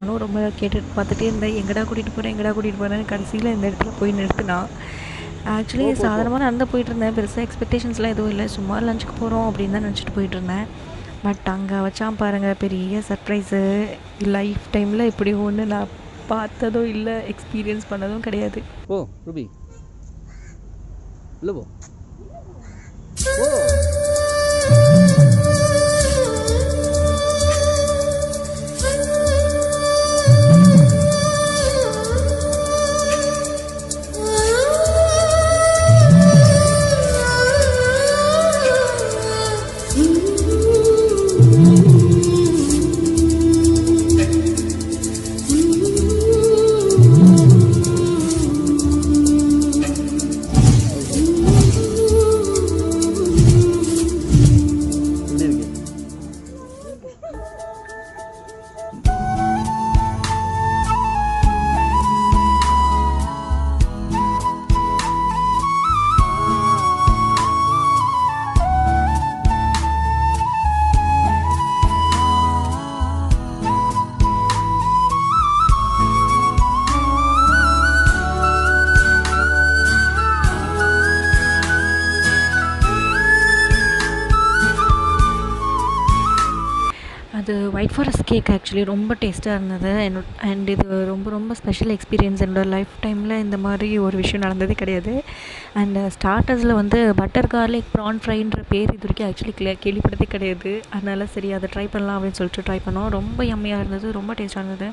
நானும் ரொம்ப கேட்டு பார்த்துட்டே இருந்தேன், எங்கடா கூட்டிகிட்டு போகிறேன் எங்கடா கூட்டிகிட்டு போகிறேன்னு. கடைசியில் இந்த இடத்துல போய் நிறுத்தினான். ஆக்சுவலி சாதாரணமாக நடந்து போயிட்டுருந்தேன், பெருசாக எக்ஸ்பெக்டேஷன்ஸ்லாம் எதுவும் இல்லை, சும்மா லஞ்சுக்கு போகிறோம் அப்படின்னு தான் நினச்சிட்டு போயிட்டுருந்தேன். பட் அங்கே வச்சான் பாருங்கள் பெரிய சர்ப்ரைஸு. லைஃப் டைமில் இப்படி ஒன்று நான் பார்த்ததும் இல்லை, எக்ஸ்பீரியன்ஸ் பண்ணதும் கிடையாது. ஓ ரூபி இல்லை ஓ அது ஒயிட் ஃபாரஸ்ட் கேக் ஆக்சுவலி ரொம்ப டேஸ்ட்டாக இருந்தது. அண்ட் இது ரொம்ப ரொம்ப ஸ்பெஷல் எக்ஸ்பீரியன்ஸ். என்னோடய லைஃப் டைமில் இந்த மாதிரி ஒரு விஷயம் நடந்ததே கிடையாது. அண்ட் ஸ்டார்டர்ஸில் வந்து பட்டர் கார்லிக் ப்ரான் ஃப்ரைன்ற பேர் இது வரைக்கும் ஆக்சுவலி கேள்விப்பட்டதே கிடையாது. அதனால சரி அதை ட்ரை பண்ணலாம் அப்படின்னு சொல்லிட்டு ட்ரை பண்ணோம். ரொம்ப யம்மியாக இருந்தது, ரொம்ப டேஸ்ட்டாக இருந்தது.